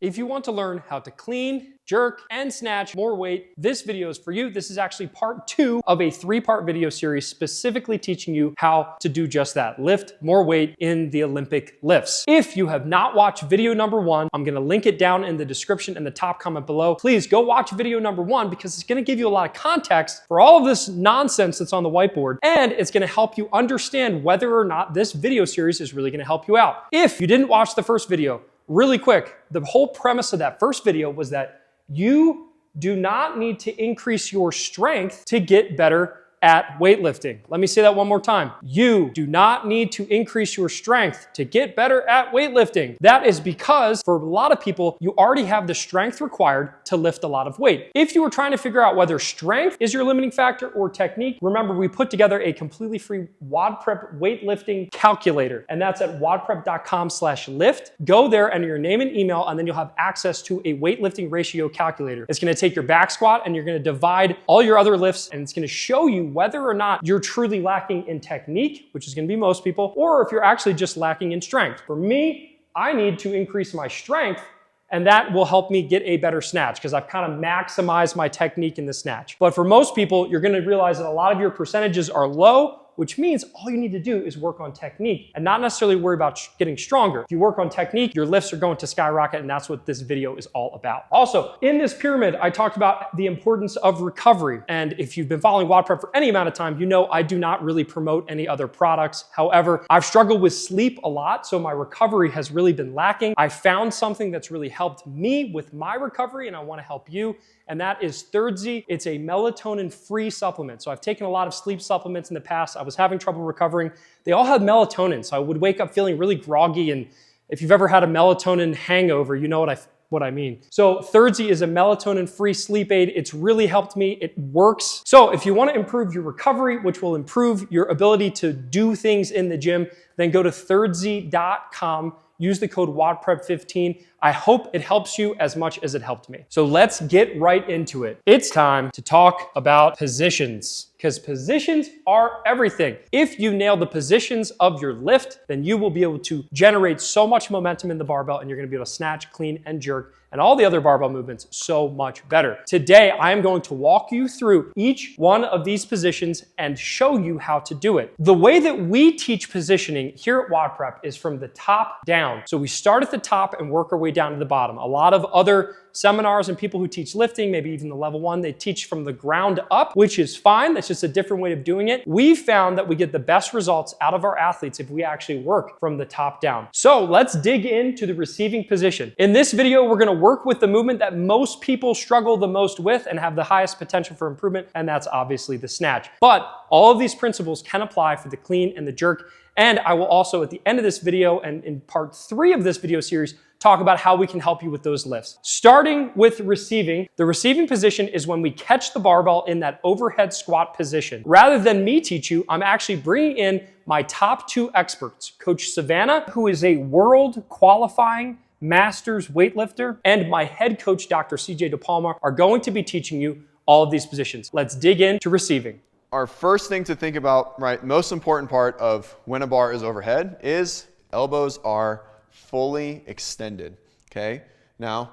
If you want to learn how to clean, jerk, and snatch more weight, this video is for you. This is actually part 2 of a 3-part video series specifically teaching you how to do just that, lift more weight in the Olympic lifts. If you have not watched video number 1, I'm gonna link it down in the description in the top comment below. Please go watch video number 1 because it's gonna give you a lot of context for all of this nonsense that's on the whiteboard, and it's gonna help you understand whether or not this video series is really gonna help you out. If you didn't watch the first video, really quick, the whole premise of that first video was that you do not need to increase your strength to get better at weightlifting. Let me say that one more time. You do not need to increase your strength to get better at weightlifting. That is because for a lot of people, you already have the strength required to lift a lot of weight. If you were trying to figure out whether strength is your limiting factor or technique, remember we put together a completely free WODprep weightlifting calculator, and that's at wodprep.com/lift. Go there, enter your name and email, and then you'll have access to a weightlifting ratio calculator. It's gonna take your back squat and you're gonna divide all your other lifts, and it's gonna show you whether or not you're truly lacking in technique, which is gonna be most people, or if you're actually just lacking in strength. For me, I need to increase my strength, and that will help me get a better snatch because I've kind of maximized my technique in the snatch. But for most people, you're gonna realize that a lot of your percentages are low, which means all you need to do is work on technique and not necessarily worry about getting stronger. If you work on technique, your lifts are going to skyrocket, and that's what this video is all about. Also, in this pyramid, I talked about the importance of recovery. And if you've been following WODprep for any amount of time, you know I do not really promote any other products. However, I've struggled with sleep a lot, so my recovery has really been lacking. I found something that's really helped me with my recovery, and I wanna help you, and that is Thirdsy. It's a melatonin-free supplement. So I've taken a lot of sleep supplements in the past. I was having trouble recovering. They all had melatonin, so I would wake up feeling really groggy, and if you've ever had a melatonin hangover, you know what I mean. So Thirdsy is a melatonin-free sleep aid. It's really helped me. It works. So if you want to improve your recovery, which will improve your ability to do things in the gym, then go to thirdsy.com. Use the code WODprep15. I hope it helps you as much as it helped me. So let's get right into it. It's time to talk about positions, because positions are everything. If you nail the positions of your lift, then you will be able to generate so much momentum in the barbell, and you're gonna be able to snatch, clean, and jerk, and all the other barbell movements so much better. Today, I am going to walk you through each one of these positions and show you how to do it. The way that we teach positioning here at WODprep is from the top down. So we start at the top and work our way down to the bottom. A lot of other seminars and people who teach lifting, maybe even the level 1, they teach from the ground up, which is fine. That's just a different way of doing it. We found that we get the best results out of our athletes if we actually work from the top down. So let's dig into the receiving position. In this video, we're gonna work with the movement that most people struggle the most with and have the highest potential for improvement, and that's obviously the snatch. But all of these principles can apply for the clean and the jerk. And I will also, at the end of this video and in part 3 of this video series, talk about how we can help you with those lifts. Starting with receiving, the receiving position is when we catch the barbell in that overhead squat position. Rather than me teach you, I'm actually bringing in my top 2 experts, Coach Savannah, who is a world qualifying masters weightlifter, and my head coach, Dr. CJ DePalma, are going to be teaching you all of these positions. Let's dig into receiving. Our first thing to think about, right, most important part of when a bar is overhead is elbows are fully extended, okay? Now,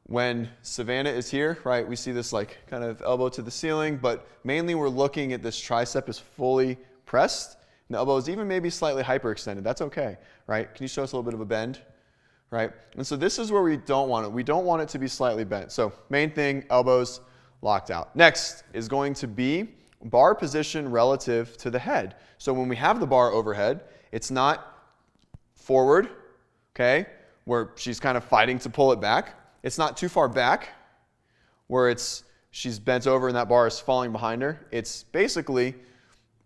when Savannah is here, right, we see this like kind of elbow to the ceiling, but mainly we're looking at this tricep is fully pressed, and the elbow is even maybe slightly hyperextended. That's okay, right? Can you show us a little bit of a bend, right? And so this is where we don't want it. We don't want it to be slightly bent. So main thing, elbows locked out. Next is going to be bar position relative to the head. So when we have the bar overhead, it's not forward, okay, where she's kind of fighting to pull it back. It's not too far back, where she's bent over and that bar is falling behind her. It's basically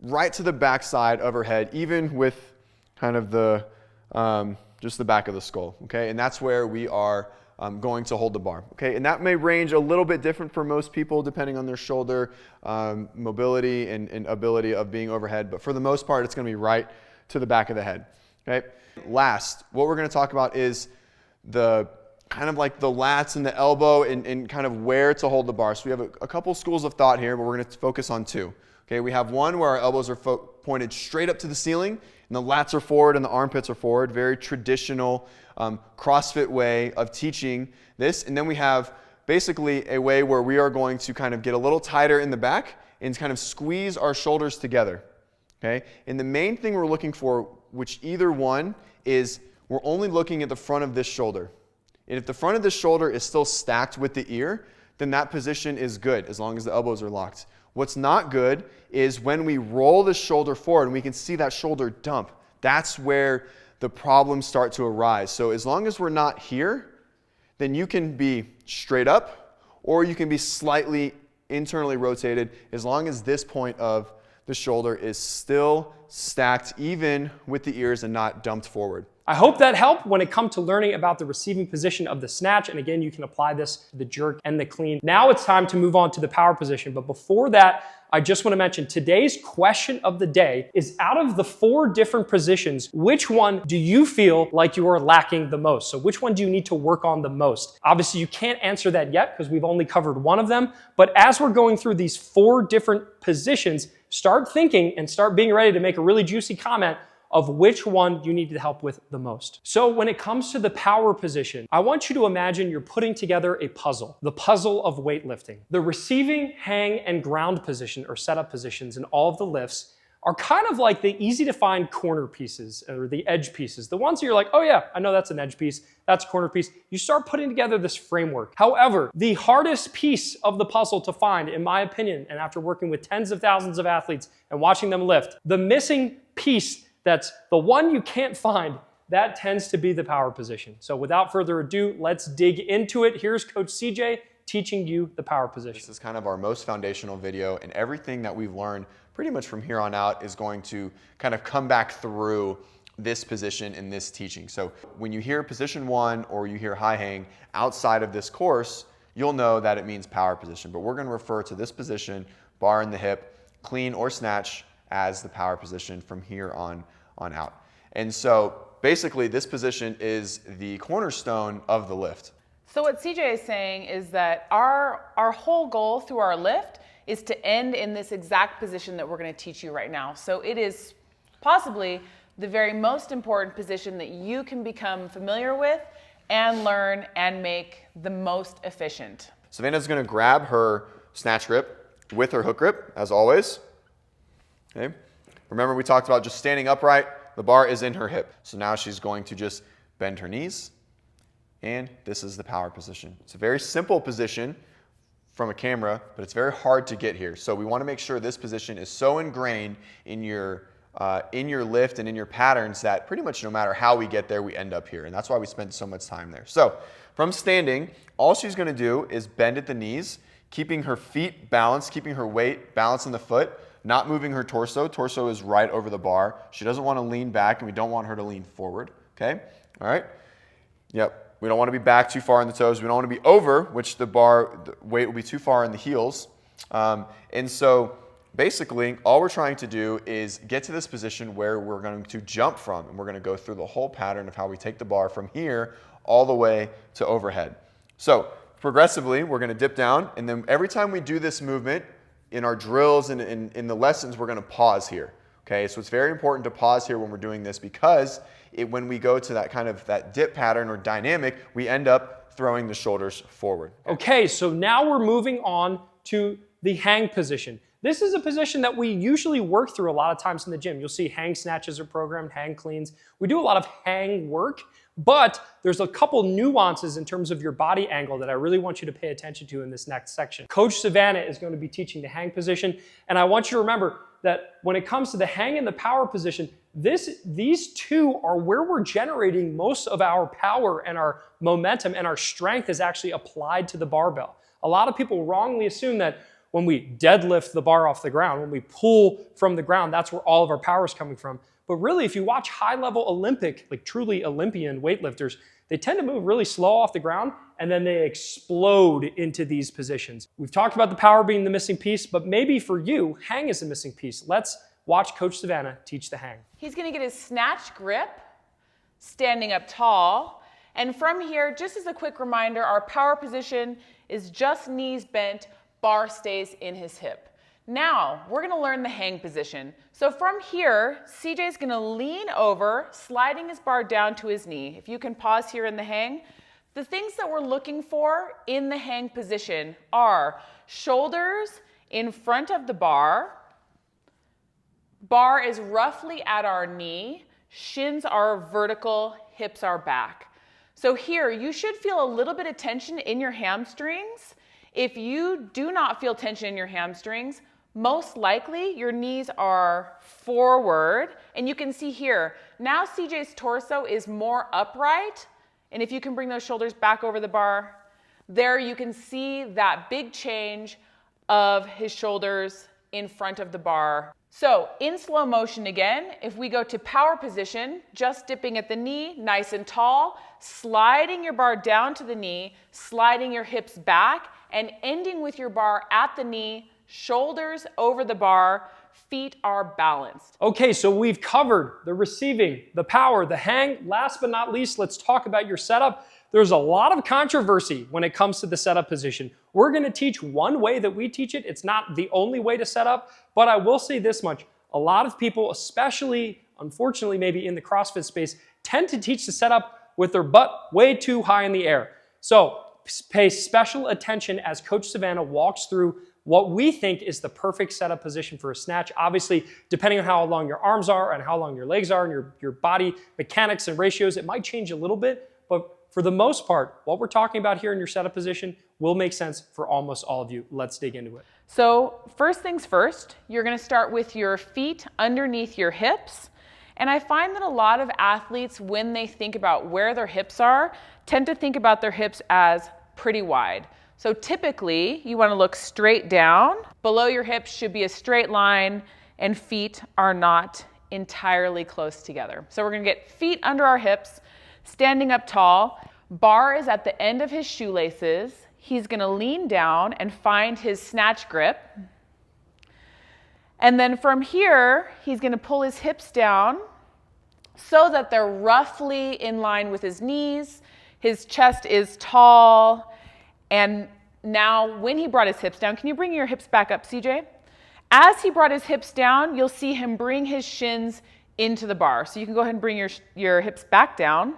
right to the back side of her head, even with kind of the just the back of the skull, okay? And that's where we are going to hold the bar, okay? And that may range a little bit different for most people depending on their shoulder mobility and ability of being overhead, but for the most part, it's gonna be right to the back of the head, okay? Last, what we're gonna talk about is the kind of like the lats and the elbow and kind of where to hold the bar. So we have a couple schools of thought here, but we're gonna focus on 2. Okay, we have one where our elbows are pointed straight up to the ceiling, and the lats are forward and the armpits are forward. Very traditional CrossFit way of teaching this. And then we have basically a way where we are going to kind of get a little tighter in the back and kind of squeeze our shoulders together. Okay? And the main thing we're looking for, which either one is, we're only looking at the front of this shoulder. And if the front of this shoulder is still stacked with the ear, then that position is good as long as the elbows are locked. What's not good is when we roll the shoulder forward and we can see that shoulder dump. That's where the problems start to arise. So as long as we're not here, then you can be straight up or you can be slightly internally rotated as long as this point of the shoulder is still stacked even with the ears and not dumped forward. I hope that helped when it comes to learning about the receiving position of the snatch. And again, you can apply this to the jerk and the clean. Now it's time to move on to the power position. But before that, I just want to mention today's question of the day is, out of the 4 different positions, which one do you feel like you are lacking the most? So which one do you need to work on the most? Obviously, you can't answer that yet because we've only covered one of them. But as we're going through these 4 different positions, start thinking and start being ready to make a really juicy comment of which one you need help with the most. So when it comes to the power position, I want you to imagine you're putting together a puzzle, the puzzle of weightlifting. The receiving, hang, and ground position or setup positions in all of the lifts are kind of like the easy to find corner pieces or the edge pieces. The ones that you're like, oh yeah, I know that's an edge piece, that's a corner piece. You start putting together this framework. However, the hardest piece of the puzzle to find, in my opinion, and after working with tens of thousands of athletes and watching them lift, the missing piece that's the one you can't find, that tends to be the power position. So without further ado, let's dig into it. Here's Coach CJ teaching you the power position. This is kind of our most foundational video, and everything that we've learned pretty much from here on out is going to kind of come back through this position in this teaching. So when you hear position 1 or you hear high hang outside of this course, you'll know that it means power position. But we're going to refer to this position, bar in the hip, clean or snatch, as the power position from here on out. And so basically this position is the cornerstone of the lift. So what CJ is saying is that our whole goal through our lift is to end in this exact position that we're going to teach you right now. So it is possibly the very most important position that you can become familiar with and learn and make the most efficient. Savannah's going to grab her snatch grip with her hook grip, as always. Okay. Remember, we talked about just standing upright. The bar is in her hip. So now she's going to just bend her knees, and this is the power position. It's a very simple position from a camera, but it's very hard to get here. So we want to make sure this position is so ingrained in your lift and in your patterns that pretty much no matter how we get there, we end up here. And that's why we spend so much time there. So from standing, all she's going to do is bend at the knees, keeping her feet balanced, keeping her weight balanced in the foot, not moving her torso. Torso is right over the bar. She doesn't want to lean back, and we don't want her to lean forward. Okay? All right? Yep. We don't want to be back too far in the toes. We don't want to be over, which the weight will be too far in the heels. And so basically, all we're trying to do is get to this position where we're going to jump from, and we're going to go through the whole pattern of how we take the bar from here all the way to overhead. So progressively, we're going to dip down, and then every time we do this movement, in our drills and in the lessons, we're going to pause here. Okay, so it's very important to pause here when we're doing this because when we go to that kind of that dip pattern or dynamic, we end up throwing the shoulders forward. Okay, so now we're moving on to the hang position. This is a position that we usually work through a lot of times in the gym. You'll see hang snatches are programmed, hang cleans. We do a lot of hang work, but there's a couple nuances in terms of your body angle that I really want you to pay attention to in this next section. Coach Savannah is going to be teaching the hang position, and I want you to remember that when it comes to the hang and the power position, these two are where we're generating most of our power and our momentum, and our strength is actually applied to the barbell. A lot of people wrongly assume that when we deadlift the bar off the ground, when we pull from the ground, that's where all of our power is coming from. But really, if you watch high-level Olympic, like truly Olympian weightlifters, they tend to move really slow off the ground, and then they explode into these positions. We've talked about the power being the missing piece, but maybe for you, hang is a missing piece. Let's watch Coach Savannah teach the hang. He's going to get his snatch grip, standing up tall. And from here, just as a quick reminder, our power position is just knees bent, bar stays in his hip. Now, we're gonna learn the hang position. So from here, CJ's gonna lean over, sliding his bar down to his knee. If you can pause here in the hang. The things that we're looking for in the hang position are shoulders in front of the bar. Bar is roughly at our knee. Shins are vertical, hips are back. So here, you should feel a little bit of tension in your hamstrings. If you do not feel tension in your hamstrings, most likely your knees are forward. And you can see here, now CJ's torso is more upright. And if you can bring those shoulders back over the bar, there you can see that big change of his shoulders in front of the bar. So in slow motion again, if we go to power position, just dipping at the knee, nice and tall, sliding your bar down to the knee, sliding your hips back, and ending with your bar at the knee, shoulders over the bar, feet are balanced. Okay, so we've covered the receiving, the power, the hang. Last but not least, let's talk about your setup. There's a lot of controversy when it comes to the setup position. We're gonna teach one way that we teach it. It's not the only way to set up, but I will say this much. A lot of people, especially, unfortunately, maybe in the CrossFit space, tend to teach the setup with their butt way too high in the air. So pay special attention as Coach Savannah walks through what we think is the perfect setup position for a snatch. Obviously, depending on how long your arms are and how long your legs are and your body mechanics and ratios, it might change a little bit, but for the most part, what we're talking about here in your setup position will make sense for almost all of you. Let's dig into it. So first things first, you're gonna start with your feet underneath your hips. And I find that a lot of athletes, when they think about where their hips are, tend to think about their hips as pretty wide. So typically, you want to look straight down. Below your hips should be a straight line, and feet are not entirely close together. So we're going to get feet under our hips, standing up tall. Bar is at the end of his shoelaces. He's going to lean down and find his snatch grip. And then from here, he's going to pull his hips down so that they're roughly in line with his knees. His chest is tall. And now when he brought his hips down, can you bring your hips back up, CJ? As he brought his hips down, you'll see him bring his shins into the bar. So you can go ahead and bring your hips back down.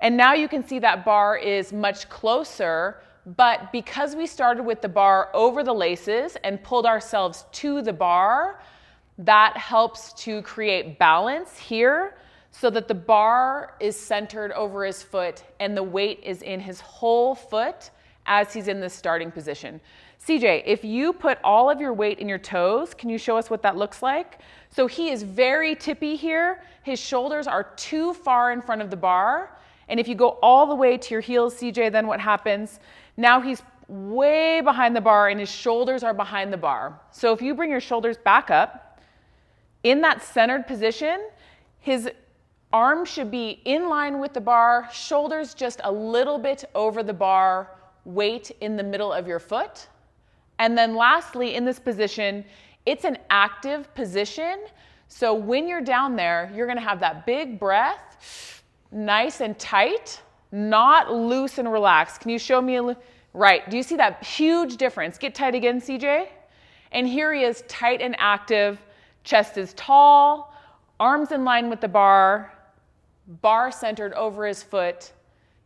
And now you can see that bar is much closer, but because we started with the bar over the laces and pulled ourselves to the bar, that helps to create balance here so that the bar is centered over his foot and the weight is in his whole foot as he's in this starting position. CJ, if you put all of your weight in your toes, can you show us what that looks like? So he is very tippy here. His shoulders are too far in front of the bar. And if you go all the way to your heels, CJ, then what happens? Now he's way behind the bar and his shoulders are behind the bar. So if you bring your shoulders back up, in that centered position, his arms should be in line with the bar, shoulders just a little bit over the bar, weight in the middle of your foot. And then lastly, in this position, it's an active position. So when you're down there, you're gonna have that big breath, nice and tight, not loose and relaxed. Can you show me right, do you see that huge difference? Get tight again, CJ. And here he is, tight and active, chest is tall, arms in line with the bar, bar centered over his foot,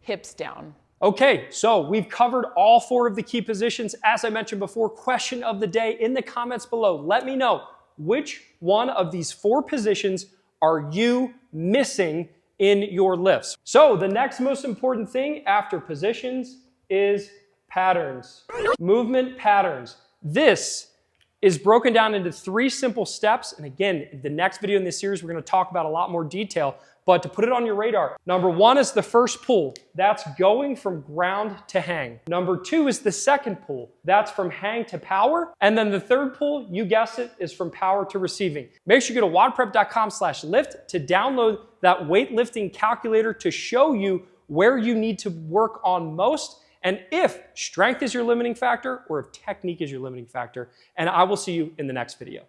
hips down. Okay, so we've covered all 4 of the key positions. As I mentioned before, question of the day in the comments below. Let me know which one of these 4 positions are you missing in your lifts. So the next most important thing after positions is patterns, movement patterns. This is broken down into 3 simple steps. And again, the next video in this series, we're going to talk about a lot more detail. But to put it on your radar, number 1 is the first pull. That's going from ground to hang. Number 2 is the second pull. That's from hang to power. And then the third pull, you guessed it, is from power to receiving. Make sure you go to WODprep.com/lift to download that weightlifting calculator to show you where you need to work on most and if strength is your limiting factor or if technique is your limiting factor. And I will see you in the next video.